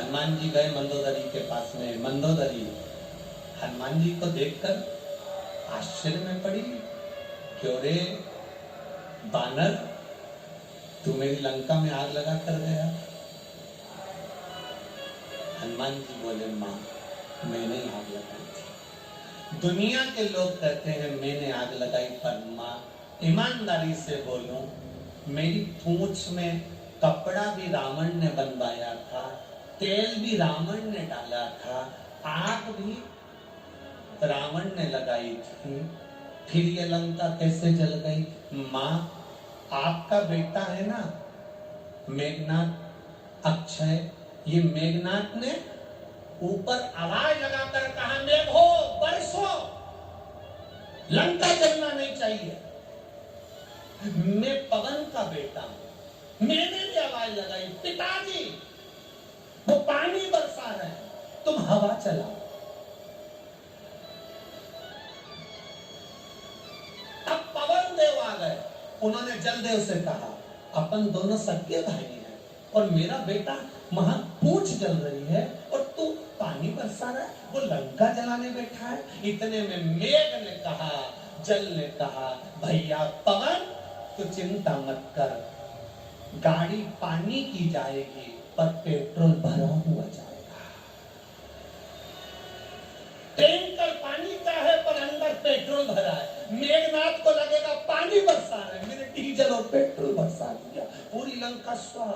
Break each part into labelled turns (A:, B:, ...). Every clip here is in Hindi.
A: हनुमान जी गए मंदोदरी के पास में। मंदोदरी हनुमान जी को देखकर आश्चर्य में पड़ी। क्यों रे बानर, तू मेरी लंका में आग लगा कर गया? हनुमान जी बोले, मां मैंने आग लगाई थी। दुनिया के लोग कहते हैं मैंने आग लगाई, पर मां ईमानदारी से बोलूं, मेरी पूंछ में कपड़ा भी रावण ने बनवाया था, तेल भी रावण ने डाला था, आग भी रावण ने लगाई थी, फिर ये लंका कैसे जल गई? मां आपका बेटा है ना मेघनाथ, अक्षय, ये मेघनाथ ने ऊपर आवाज लगाकर कहा, मेघो बरसो, लंका जलना नहीं चाहिए। मैं पवन का बेटा हूं, मैंने भी आवाज लगाई, पिताजी वो पानी बरसा रहे हैं, तुम हवा चलाओ। अब पवन देव आ गए, उन्होंने जलदेव से कहा, अपन दोनों सगे भाई हैं और मेरा बेटा वहां पूंछ जल रही है और तू पानी बरसा रहा है, वो लंका जलाने बैठा है। इतने में मेघ ने कहा, जल ने कहा, भैया पवन तो चिंता मत कर, गाड़ी पानी की जाएगी पर पेट्रोल भरा हुआ जाएगा। टैंकर पानी का है पर अंदर पेट्रोल भरा है। मेघनाथ को लगेगा पानी बरसा रहे, मैंने डीजल और पेट्रोल बरसा दिया, पूरी लंका स्वाह।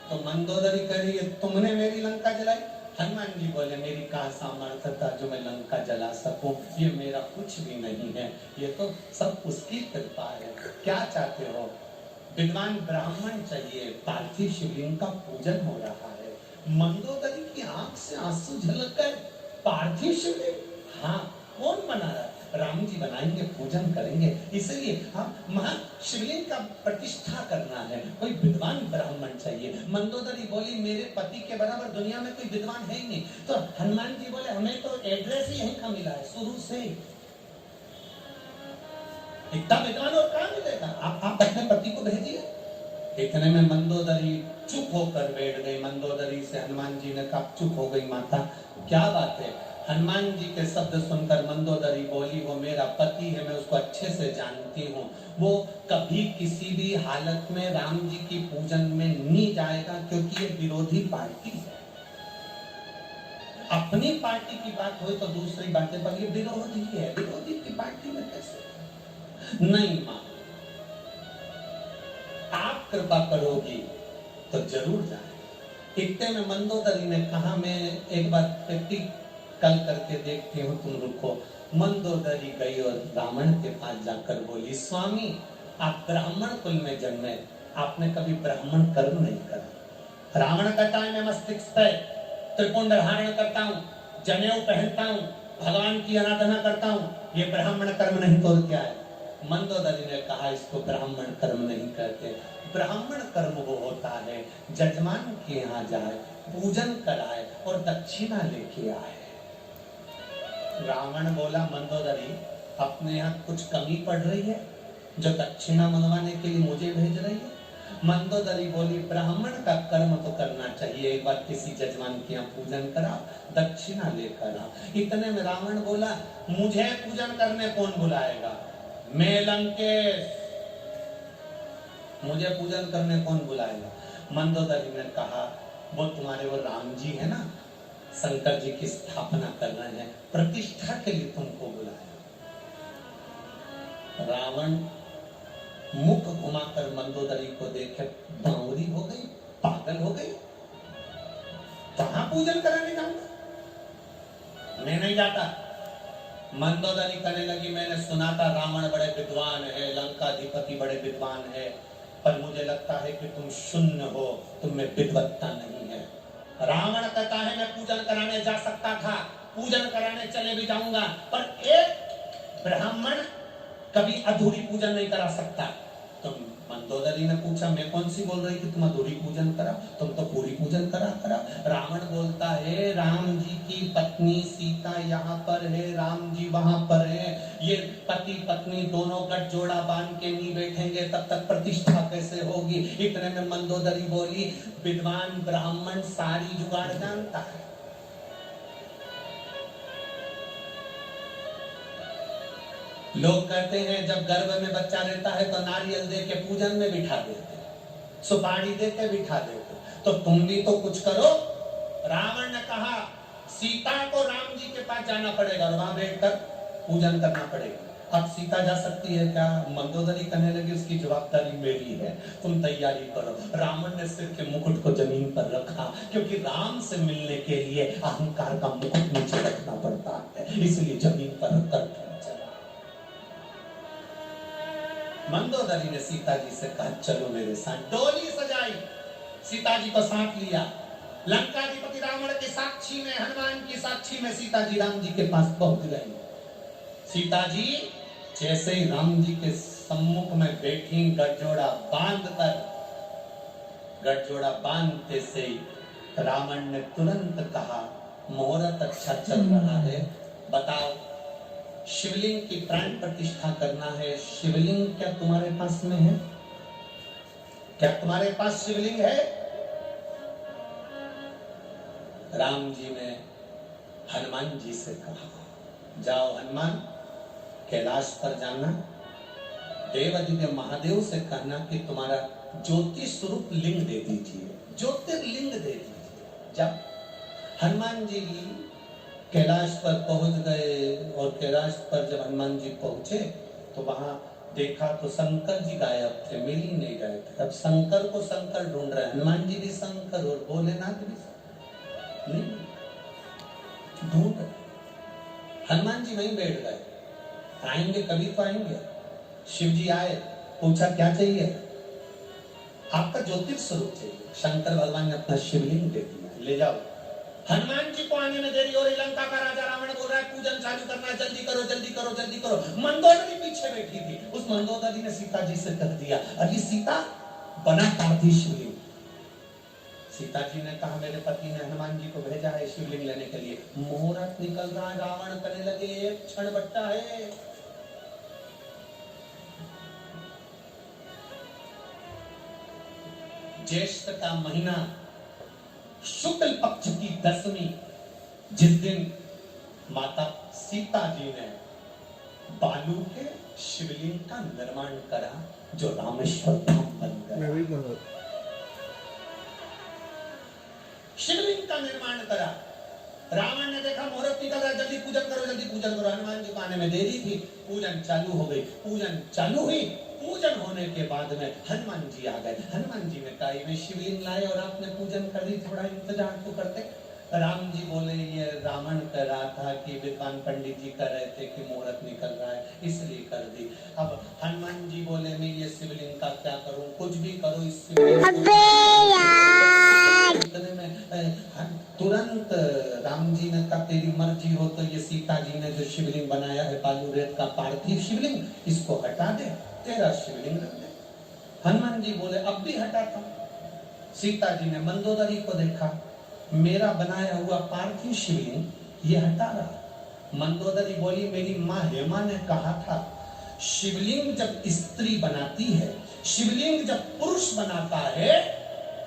A: तो मंदोदरी कह रही है, तुमने मेरी लंका जलाई? हनुमान जी बोले, मेरी कहा सामर्थ्य था जो मैं लंका जला सकूं, ये मेरा कुछ भी नहीं है, ये तो सब उसकी कृपा है। क्या चाहते हो? विद्वान ब्राह्मण चाहिए, पार्थिव शिवलिंग का पूजन हो रहा है। मंदोदरी की आंख से आंसू झलक गए। पार्थिव शिवलिंग? हाँ, कौन बना रहा है? राम जी बनाएंगे, पूजन करेंगे, इसलिए हम महाशिवलिंग का प्रतिष्ठा करना है, कोई विद्वान ब्राह्मण चाहिए। मंदोदरी बोली, मेरे पति के बराबर दुनिया में कोई विद्वान है ही नहीं। तो हनुमान जी बोले, हमें तो एड्रेस ही यहीं का मिला है शुरू से, इतना विद्वान और कहाँ मिलेगा, आप अपने पति को भेजिए। इतने में मंदोदरी चुप होकर बैठ गई। मंदोदरी से हनुमान जी ने कहा, चुप हो गई माता, क्या बात है? हनुमान जी के शब्द सुनकर मंदोदरी बोली, वो मेरा पति है, मैं उसको अच्छे से जानती हूँ, वो कभी किसी भी हालत में राम जी की पूजन में नहीं जाएगा, क्योंकि ये विरोधी पार्टी है। अपनी पार्टी की बात हो तो दूसरी बातें, पर ये विरोधी है, विरोधी की पार्टी में कैसे? नहीं मां, आप कृपा करोगी तो जरूर जाए। इतने में मंदोदरी ने कहा, मैं एक बार प्रैक्टिकल करके देखती हूँ, तुम रुको। मंदोदरी गई और रावण के पास जाकर बोली, स्वामी आप ब्राह्मण कुल में जन्मे, आपने कभी ब्राह्मण कर्म नहीं करा। रावण कहता है, मैं मस्तिष्क पे त्रिपुंड धारण करता हूँ, जनेऊ पहनता हूँ, भगवान की आराधना करता हूँ, ये ब्राह्मण कर्म नहीं तो क्या है? मंदोदरी ने कहा, इसको ब्राह्मण कर्म नहीं कहते, ब्राह्मण कर्म वो होता है जजमान के यहाँ जाए, पूजन कराए और दक्षिणा लेके आए। रावण बोला, मंदोदरी अपने यहाँ कुछ कमी पड़ रही है जो दक्षिणा मंगवाने के लिए मुझे भेज रही है? मंदोदरी बोली, ब्राह्मण का कर्म तो करना चाहिए, एक बार किसी जजमान के यहाँ पूजन करा, दक्षिणा लेकर आ। इतने में रावण बोला, मुझे पूजन करने कौन बुलाएगा, मैं लंकेश, मुझे पूजन करने कौन बुलाएगा? मंदोदरी ने कहा, वो तुम्हारे वो राम जी है ना, शंकर जी की स्थापना कर रहे हैं, प्रतिष्ठा के लिए तुमको बुलाया। रावण मुख घुमाकर मंदोदरी को देखे बावरी हो गई, पागल हो गई, कहां पूजन कराने जाऊंगा, मैं नहीं जाता। मंदोदरी कहने लगी, मैंने सुना था रावण बड़े विद्वान है, लंकाधिपति बड़े विद्वान है, पर मुझे लगता है कि तुम शून्य हो, तुम में विद्वत्ता नहीं है। रावण कहता है, मैं पूजन कराने जा सकता था, पूजन कराने चले भी जाऊंगा, पर एक ब्राह्मण कभी अधूरी पूजन नहीं करा सकता। तो मंदोदरी ने पूछा, मैं कौन सी बोल रही कि तुम अधूरी पूजन करा, तुम तो पूरी पूजन करा करा। रावण बोलता है, राम जी की पत्नी सीता यहाँ पर है, राम जी वहां पर है, ये पति पत्नी दोनों गठजोड़ा बांध के नहीं बैठेंगे तब तक प्रतिष्ठा कैसे होगी। इतने में मंदोदरी बोली, विद्वान ब्राह्मण सारी जुगाड़ जानता है। लोग कहते हैं जब गर्भ में बच्चा रहता है तो नारियल दे के पूजन में बिठा देते, सुपारी दे के बिठा देते, तो तुम भी तो कुछ करो। रावण ने कहा, सीता को राम जी के पास जाना पड़ेगा और वहां बैठकर पूजन करना पड़ेगा। अब सीता जा सकती है क्या? मंदोदरी कहने लगी, उसकी जवाबदारी मेरी है, तुम तैयारी करो। रावण ने सिर के मुकुट को जमीन पर रखा, क्योंकि राम से मिलने के लिए अहंकार का मुकुट नीचे रखना पड़ता है, इसलिए जमीन पर रखकर मंदोदरी ने सीता जी से कहा, चलो मेरे साथ। डोली सजाई, सीता जी को साथ लिया, लंकाधिपति रावण के साक्षी में, हनुमान की साक्षी में सीता जी राम जी के पास पहुंच गई। सीता जी जैसे ही राम जी के सम्मुख में बैठी, गठजोड़ा बांधते से रावण ने तुरंत कहा, मुहूर्त अच्छा चल रहा है, बताओ शिवलिंग की प्राण प्रतिष्ठा करना है, शिवलिंग क्या तुम्हारे पास में है? क्या तुम्हारे पास शिवलिंग है? राम जी ने हनुमान जी से कहा, जाओ हनुमान, कैलाश पर जाना, देवादिदेव महादेव से कहना कि तुम्हारा ज्योति स्वरूप लिंग दे दीजिए, ज्योतिर्लिंग दे दीजिए। जाओ। हनुमान जी कैलाश पर पहुंच गए और कैलाश पर जब हनुमान जी पहुंचे तो वहां देखा तो शंकर जी गायब थे, मिल ही नहीं गए थे। अब शंकर को शंकर ढूंढ रहे, हनुमान जी भी शंकर और भोलेनाथ भी नहीं ढूंढ रहे। हनुमान जी वहीं बैठ गए, आएंगे कभी तो आएंगे। शिव जी आए, पूछा क्या चाहिए? आपका ज्योतिष स्वरूप चाहिए। शंकर भगवान ने अपना शिवलिंग दे दिया, ले जाओ। हनुमान जी को आने में देरी हो रही, लंका का राजा रावण बोल रहा है पूजन चालू करना है, जल्दी करो जल्दी करो जल्दी करो। मंदोदरी पीछे बैठी थी, उस मंदोदरी ने सीता जी से कह दिया, अरे सीता बना पार्थी शिवलिंग। सीता जी ने कहा, मेरे पति ने हनुमान जी को भेजा है शिवलिंग लेने के लिए। मुहूर्त निकल रहा है, रावण करने लगे, एक क्षण बट्टा है। ज्येष्ठ का महीना, शुक्ल पक्ष की दसवीं, जिस दिन माता सीता जी ने बालू के शिवलिंग का निर्माण करा, जो रामेश्वर धाम बन गया। शिवलिंग का निर्माण करा। रावण ने देखा मुहूर्त निकल रहा है, जल्दी पूजन करो जल्दी पूजन करो। हनुमान जी को आने में देरी थी, पूजन चालू हो गई। पूजन चालू हुई, पूजन होने के बाद में हनुमान जी आ गए। हनुमान जी ने कहा, मैं शिवलिंग लाए और आपने पूजन कर दी, थोड़ा इंतजार तो करते। राम जी बोले, ये रावण कह रहा था कि विद्वान पंडित जी कह रहे थे कि मुहूर्त निकल रहा है, इसलिए कर दी। अब हनुमान जी बोले, मैं ये शिवलिंग का क्या करूं, कुछ भी करो इस शिवलिंग में। तुरंत राम जी ने कहा, तेरी मर्जी हो तो ये सीता जी ने जो शिवलिंग बनाया है बालू रेत का पार्थिव शिवलिंग, इसको हटा दे, तेरा शिवलिंग रख दे। हनुमान जी बोले, अब भी हटाता हूं। सीता जी ने मंदोदरी को देखा, मेरा बनाया हुआ पार्थिव शिवलिंग ये हटा रहा। मंदोदरी बोली, मेरी माँ हेमा ने कहा था, शिवलिंग जब स्त्री बनाती है, शिवलिंग जब पुरुष बनाता है,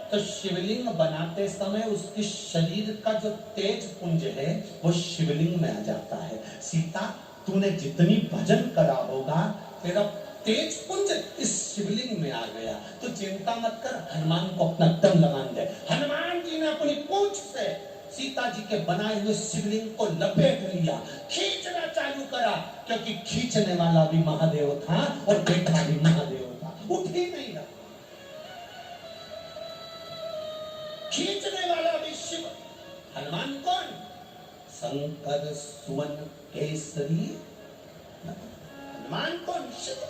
A: तो शिवलिंग बनाते समय उसके शरीर का जो तेज पुंज है वो शिवलिंग में आ जाता है। सीता, तूने जितनी भजन करा होगा, तेरा तेज पुंज इस शिवलिंग में आ गया, तो चिंता मत कर, हनुमान को अपना दम लगान दे। हनुमान जी ने अपनी पूंछ से सीता जी के बनाए हुए शिवलिंग को लपेट लिया, खींचना चालू करा, क्योंकि खींचने वाला भी महादेव था और बैठा भी महादेव था, उठ ही नहीं रहा। खींचने वाला भी शिव। हनुमान कौन? शंकर सुवन केसरी। हनुमान कौन? शिव।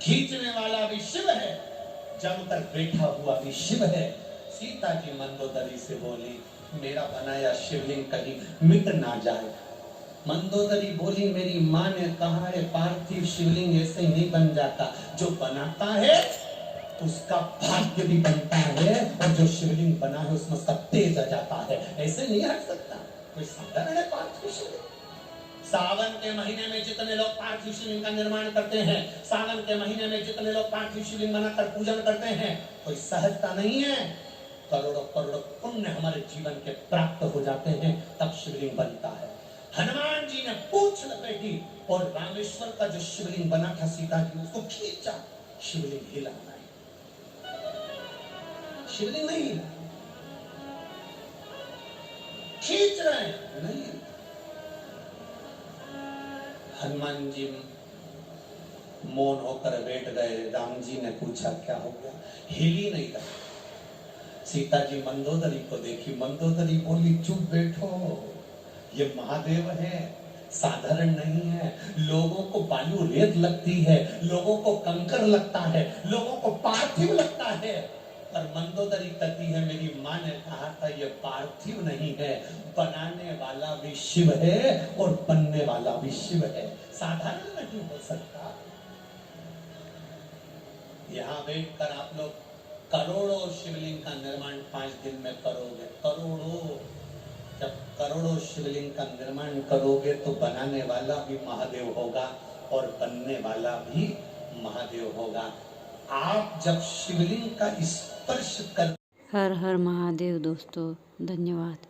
A: खींचने वाला भी शिव है, जमकर बैठा हुआ भी शिव है। सीता जी मंदोदरी से बोली, मेरा बनाया शिवलिंग कहीं मिट ना जाए। मंदोदरी बोली, मेरी माँ ने कहा है पार्थिव शिवलिंग ऐसे ही नहीं बन जाता, जो बनाता है उसका भाग्य भी बनता है और जो शिवलिंग बना है उसमें उसका तेज आ जाता है। ऐसे नहीं हट सकता कोई साधारण है पार्थिव शिवलिंग। सावन के महीने में जितने लोग पार्थिव शिवलिंग का निर्माण करते हैं, सावन के महीने में जितने लोग पार्थिव शिवलिंग बनाकर पूजन करते हैं, कोई सहजता नहीं है। करोड़ों करोड़ों पुण्य हमारे जीवन के प्राप्त हो जाते हैं, तब शिवलिंग बनता है। हनुमान जी ने पूंछ लपेटी और रामेश्वर का जो शिवलिंग बना था सीता जी उसको खींचा, शिवलिंग हिला नहीं, शिवलिंग नहीं हिला। खींच रहे हैं नहीं। हनुमान जी मौन होकर बैठ गए। राम जी ने पूछा क्या हो गया? हिली नहीं रहा। सीता जी मंदोदरी को देखी, मंदोदरी बोली चुप बैठो, ये महादेव है, साधारण नहीं है। लोगों को बालू रेत लगती है, लोगों को कंकर लगता है, लोगों को पार्थिव लगता है, पर मंदोदरी कहती है मेरी माँ ने कहा था ये पार्थिव नहीं है, बनाने वाला भी शिव है और बनने वाला भी शिव है, साधारण नहीं हो सकता। यहाँ बैठकर आप लोग करोड़ों शिवलिंग का निर्माण 5 दिन में करोगे, करोड़ों। जब करोड़ों शिवलिंग का निर्माण करोगे तो बनाने वाला भी महादेव होगा और बनने वाला भी महादेव होगा। आप जब शिवलिंग का स्पर्श कर।
B: हर हर महादेव दोस्तों, धन्यवाद।